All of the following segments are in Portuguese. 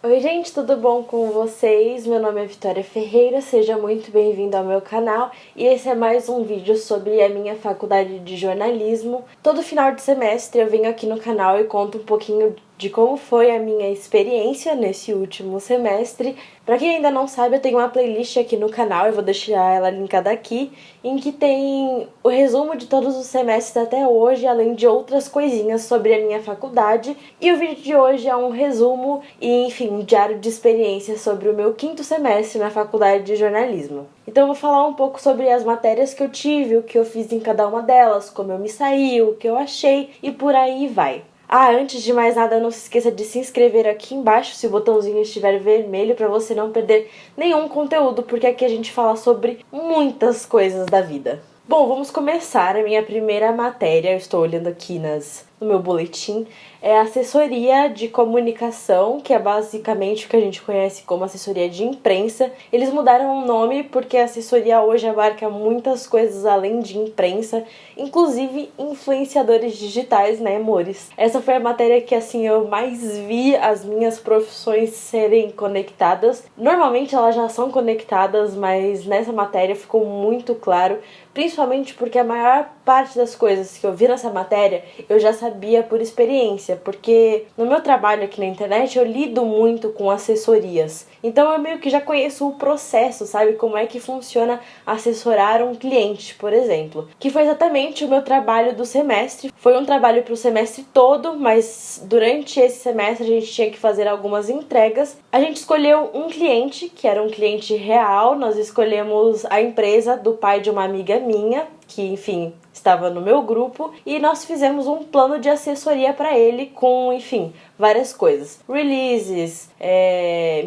Oi gente, tudo bom com vocês? Meu nome é Vitória Ferreira, seja muito bem-vindo ao meu canal e esse é mais um vídeo sobre a minha faculdade de jornalismo. Todo final de semestre eu venho aqui no canal e conto um pouquinho de como foi a minha experiência nesse último semestre. Para quem ainda não sabe, eu tenho uma playlist aqui no canal, eu vou deixar ela linkada aqui, em que tem o resumo de todos os semestres até hoje, além de outras coisinhas sobre a minha faculdade. E o vídeo de hoje é um resumo e, enfim, um diário de experiência sobre o meu 5º semestre na faculdade de jornalismo. Então eu vou falar um pouco sobre as matérias que eu tive, o que eu fiz em cada uma delas, como eu me saí, o que eu achei e por aí vai. Antes de mais nada, não se esqueça de se inscrever aqui embaixo se o botãozinho estiver vermelho para você não perder nenhum conteúdo, porque aqui a gente fala sobre muitas coisas da vida. Bom, vamos começar. A minha primeira matéria, eu estou olhando aqui no meu boletim, é assessoria de comunicação, que é basicamente o que a gente conhece como assessoria de imprensa. Eles mudaram o nome porque a assessoria hoje abarca muitas coisas além de imprensa, inclusive influenciadores digitais, né, amores? Essa foi a matéria que, assim, eu mais vi as minhas profissões serem conectadas. Normalmente elas já são conectadas, mas nessa matéria ficou muito claro, principalmente porque a maior parte das coisas que eu vi nessa matéria eu já sabia por experiência, porque no meu trabalho aqui na internet eu lido muito com assessorias. Então eu meio que já conheço o processo, sabe? Como é que funciona assessorar um cliente, por exemplo. Que foi exatamente o meu trabalho do semestre. Foi um trabalho para o semestre todo, mas durante esse semestre a gente tinha que fazer algumas entregas. A gente escolheu um cliente, que era um cliente real. Nós escolhemos a empresa do pai de uma amiga minha, que, enfim, estava no meu grupo, e nós fizemos um plano de assessoria para ele com, enfim, várias coisas. Releases,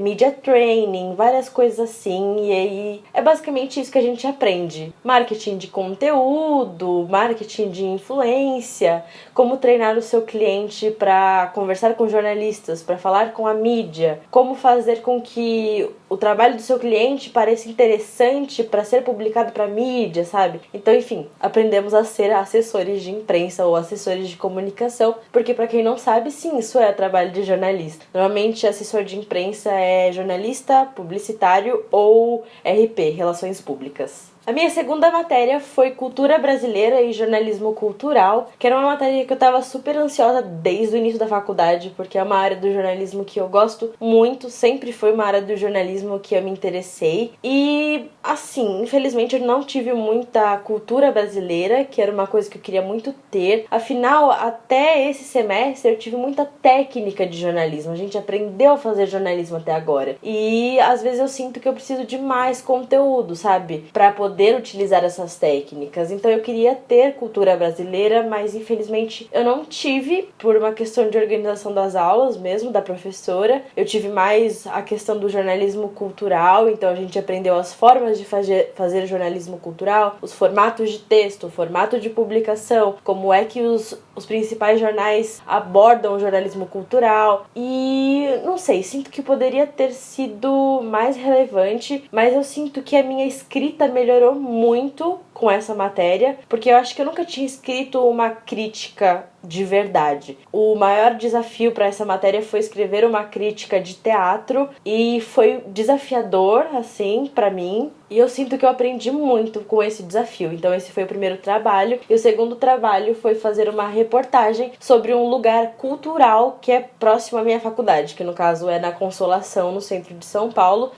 media training, várias coisas assim, e aí é basicamente isso que a gente aprende. Marketing de conteúdo, marketing de influência, como treinar o seu cliente para conversar com jornalistas, para falar com a mídia, como fazer com que o trabalho do seu cliente pareça interessante para ser publicado para mídia, sabe? Então, enfim, aprendemos a ser assessores de imprensa ou assessores de comunicação, porque para quem não sabe, sim, isso é trabalho de jornalista. Normalmente, assessor de imprensa é jornalista, publicitário ou RP, Relações Públicas. A minha segunda matéria foi Cultura Brasileira e Jornalismo Cultural, que era uma matéria que eu tava super ansiosa desde o início da faculdade, porque é uma área do jornalismo que eu gosto muito, sempre foi uma área do jornalismo que eu me interessei. E, assim, infelizmente eu não tive muita cultura brasileira, que era uma coisa que eu queria muito ter. Afinal, até esse semestre eu tive muita técnica de jornalismo, a gente aprendeu a fazer jornalismo até agora. E, às vezes, eu sinto que eu preciso de mais conteúdo, sabe? Pra poder utilizar essas técnicas. Então eu queria ter cultura brasileira, mas infelizmente eu não tive, por uma questão de organização das aulas mesmo, da professora. Eu tive mais a questão do jornalismo cultural, então a gente aprendeu as formas de fazer jornalismo cultural, os formatos de texto, o formato de publicação, como é que os principais jornais abordam o jornalismo cultural. E não sei, sinto que poderia ter sido mais relevante, mas eu sinto que a minha escrita melhorou muito com essa matéria, porque eu acho que eu nunca tinha escrito uma crítica de verdade. O maior desafio para essa matéria foi escrever uma crítica de teatro e foi desafiador, assim, para mim. E eu sinto que eu aprendi muito com esse desafio. Então esse foi o primeiro trabalho. E o segundo trabalho foi fazer uma reportagem sobre um lugar cultural que é próximo à minha faculdade, que no caso é na Consolação, no centro de São Paulo.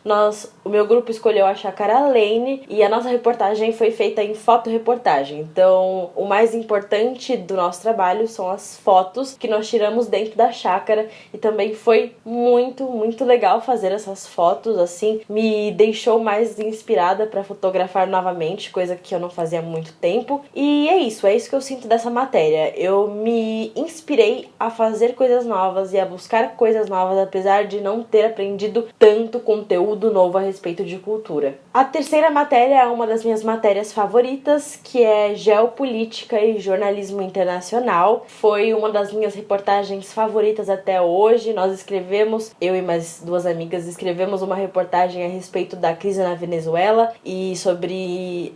O meu grupo escolheu a Chácara Lane e a nossa reportagem foi feita em fotoreportagem. Então o mais importante do nosso trabalho são as fotos que nós tiramos dentro da chácara, e também foi muito, muito legal fazer essas fotos, assim, me deixou mais inspirada para fotografar novamente, coisa que eu não fazia há muito tempo. E é isso que eu sinto dessa matéria. Eu me inspirei a fazer coisas novas e a buscar coisas novas, apesar de não ter aprendido tanto conteúdo novo a respeito de cultura. A terceira matéria é uma das minhas matérias favoritas, favoritas, que é Geopolítica e Jornalismo Internacional. Foi uma das minhas reportagens favoritas até hoje. Nós escrevemos, eu e mais duas amigas, escrevemos uma reportagem a respeito da crise na Venezuela e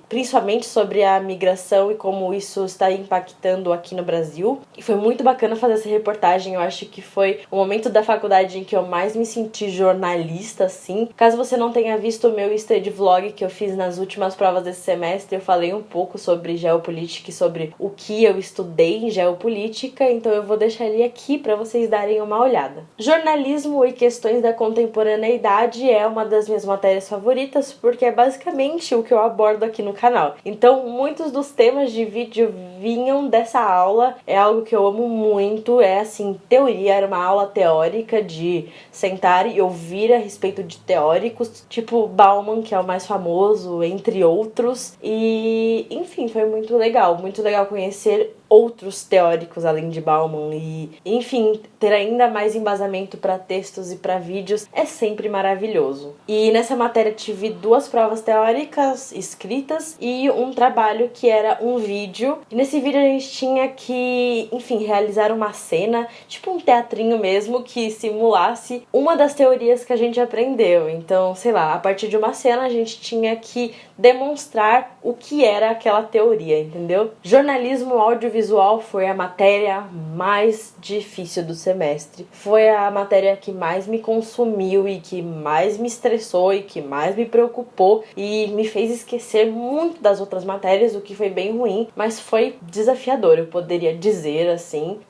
principalmente sobre a migração e como isso está impactando aqui no Brasil. E foi muito bacana fazer essa reportagem. Eu acho que foi o momento da faculdade em que eu mais me senti jornalista, assim. Caso você não tenha visto o meu study vlog que eu fiz nas últimas provas desse semestre, eu falei um pouco sobre geopolítica e sobre o que eu estudei em geopolítica, então eu vou deixar ele aqui para vocês darem uma olhada. Jornalismo e questões da contemporaneidade é uma das minhas matérias favoritas, porque é basicamente o que eu abordo aqui no canal. Então, muitos dos temas de vídeo vinham dessa aula, é algo que eu amo muito, é assim, teoria, era uma aula teórica de sentar e ouvir a respeito de teóricos, tipo Bauman, que é o mais famoso, entre outros, e enfim, foi muito legal conhecer outros teóricos além de Bauman e, enfim, ter ainda mais embasamento para textos e para vídeos é sempre maravilhoso. E nessa matéria tive 2 provas teóricas escritas e um trabalho que era um vídeo. E nesse vídeo a gente tinha que, enfim, realizar uma cena, tipo um teatrinho mesmo, que simulasse uma das teorias que a gente aprendeu. Então, sei lá, a partir de uma cena a gente tinha que demonstrar o que era aquela teoria, entendeu? Jornalismo audiovisual foi a matéria mais difícil do semestre. Foi a matéria que mais me consumiu e que mais me estressou e que mais me preocupou e me fez esquecer muito das outras matérias, o que foi bem ruim, mas foi desafiador, eu poderia dizer assim.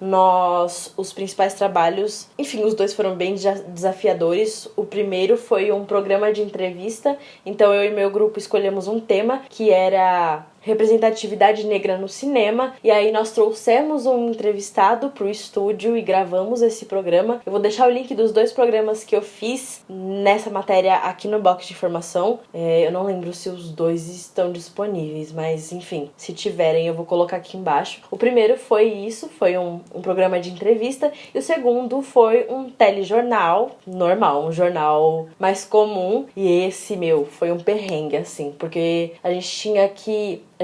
Os principais trabalhos, enfim, os 2 foram bem desafiadores. O primeiro foi um programa de entrevista, então eu e meu grupo escolhemos um tema que era representatividade negra no cinema, e aí nós trouxemos um entrevistado pro estúdio e gravamos esse programa. Eu vou deixar o link dos 2 programas que eu fiz nessa matéria aqui no box de informação. Eu não lembro se os 2 estão disponíveis, mas enfim, se tiverem eu vou colocar aqui embaixo. O primeiro foi um programa de entrevista, e o segundo foi um telejornal normal, um jornal mais comum, e esse, foi um perrengue, assim, porque a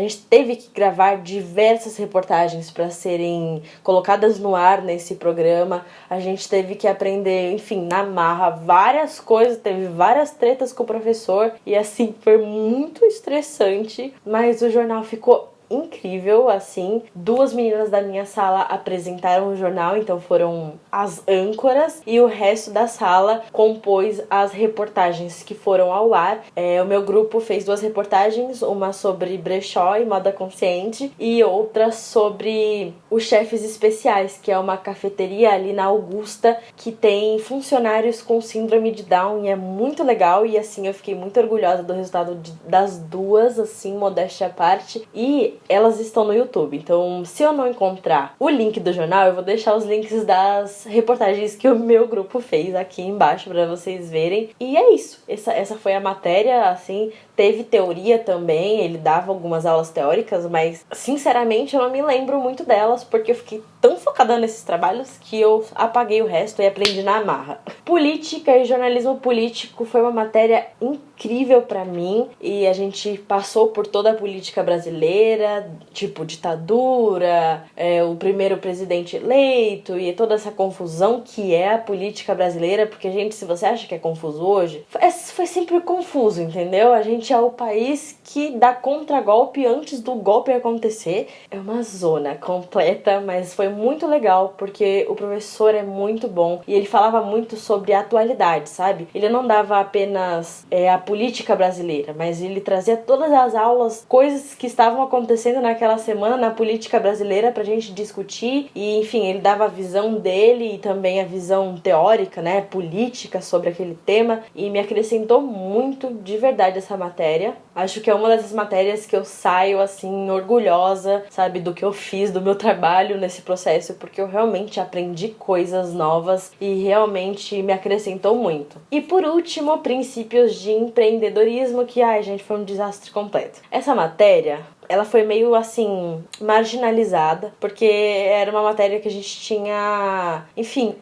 gente teve que gravar diversas reportagens para serem colocadas no ar nesse programa. A gente teve que aprender, enfim, na marra, várias coisas, teve várias tretas com o professor e assim, foi muito estressante, mas o jornal ficou incrível, assim. 2 meninas da minha sala apresentaram o jornal, então foram as âncoras, e o resto da sala compôs as reportagens que foram ao ar. O meu grupo fez 2 reportagens, uma sobre brechó e moda consciente e outra sobre os Chefes Especiais, que é uma cafeteria ali na Augusta que tem funcionários com síndrome de Down, e é muito legal, e assim, eu fiquei muito orgulhosa do resultado das 2, assim, modéstia à parte, e elas estão no YouTube. Então, se eu não encontrar o link do jornal, eu vou deixar os links das reportagens que o meu grupo fez aqui embaixo para vocês verem. E é isso. Essa foi a matéria, assim. Teve teoria também, ele dava algumas aulas teóricas, mas sinceramente eu não me lembro muito delas, porque eu fiquei tão focada nesses trabalhos que eu apaguei o resto e aprendi na marra. Política e jornalismo político foi uma matéria incrível pra mim, e a gente passou por toda a política brasileira, tipo ditadura, o primeiro presidente eleito e toda essa confusão que é a política brasileira, porque, gente, se você acha que é confuso hoje, foi sempre confuso, entendeu? A gente é o país que dá contragolpe antes do golpe acontecer. É uma zona completa, mas foi muito legal, porque o professor é muito bom e ele falava muito sobre a atualidade, sabe? Ele não dava apenas a política brasileira, mas ele trazia todas as aulas, coisas que estavam acontecendo naquela semana na política brasileira pra gente discutir, e enfim, ele dava a visão dele e também a visão teórica, né, política sobre aquele tema, e me acrescentou muito de verdade essa matéria. Acho que é uma dessas matérias que eu saio assim orgulhosa, sabe, do que eu fiz, do meu trabalho nesse processo, porque eu realmente aprendi coisas novas e realmente me acrescentou muito. E por último, princípios de empreendedorismo, que, ai gente, foi um desastre completo. Essa matéria, ela foi meio assim marginalizada, porque era uma matéria que a gente tinha, enfim,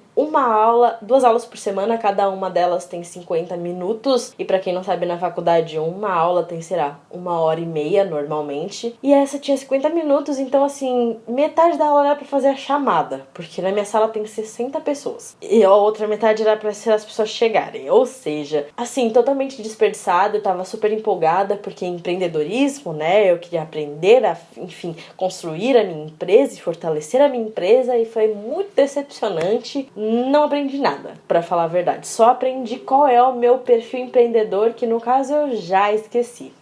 duas aulas por semana, cada uma delas tem 50 minutos. E pra quem não sabe, na faculdade, uma aula tem, sei lá, 1h30 normalmente. E essa tinha 50 minutos, então assim, metade da aula era pra fazer a chamada, porque na minha sala tem 60 pessoas. E a outra metade era pra ser as pessoas chegarem. Ou seja, assim, totalmente desperdiçado. Eu tava super empolgada, porque empreendedorismo, né? Eu queria aprender a, enfim, construir a minha empresa e fortalecer a minha empresa, e foi muito decepcionante. Não aprendi nada, pra falar a verdade. Só aprendi qual é o meu perfil empreendedor, que no caso eu já esqueci.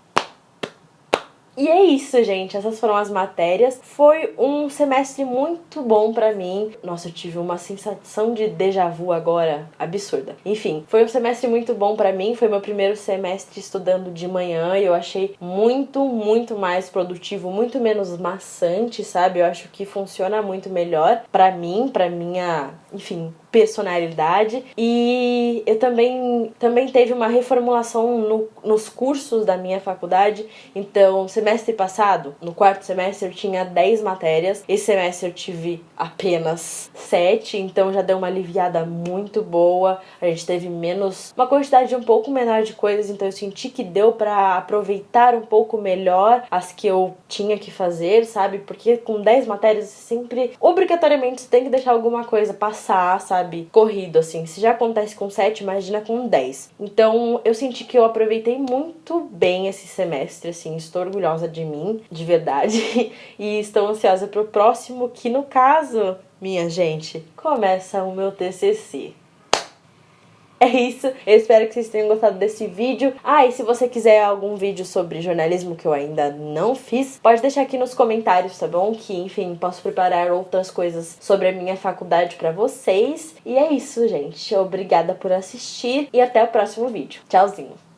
E é isso, gente. Essas foram as matérias. Foi um semestre muito bom pra mim. Nossa, eu tive uma sensação de déjà vu agora absurda. Enfim, foi um semestre muito bom pra mim. Foi meu primeiro semestre estudando de manhã e eu achei muito mais produtivo, muito menos maçante, sabe? Eu acho que funciona muito melhor pra mim, pra minha, enfim, personalidade. E eu também teve uma reformulação nos cursos da minha faculdade. Então, semestre passado, no quarto semestre, eu tinha 10 matérias. Esse semestre eu tive apenas 7, então já deu uma aliviada muito boa. A gente teve uma quantidade um pouco menor de coisas, então eu senti que deu pra aproveitar um pouco melhor as que eu tinha que fazer, sabe? Porque com 10 matérias, você sempre, obrigatoriamente, você tem que deixar alguma coisa passar, sabe? Corrido, assim. Se já acontece com 7, imagina com 10. Então, eu senti que eu aproveitei muito bem esse semestre, assim. Estou orgulhosa de mim, de verdade. E estou ansiosa pro próximo, que no caso, minha gente, começa o meu TCC. É isso, eu espero que vocês tenham gostado desse vídeo. E se você quiser algum vídeo sobre jornalismo que eu ainda não fiz, pode deixar aqui nos comentários, tá bom? Que, enfim, posso preparar outras coisas sobre a minha faculdade pra vocês. E é isso, gente. Obrigada por assistir e até o próximo vídeo. Tchauzinho!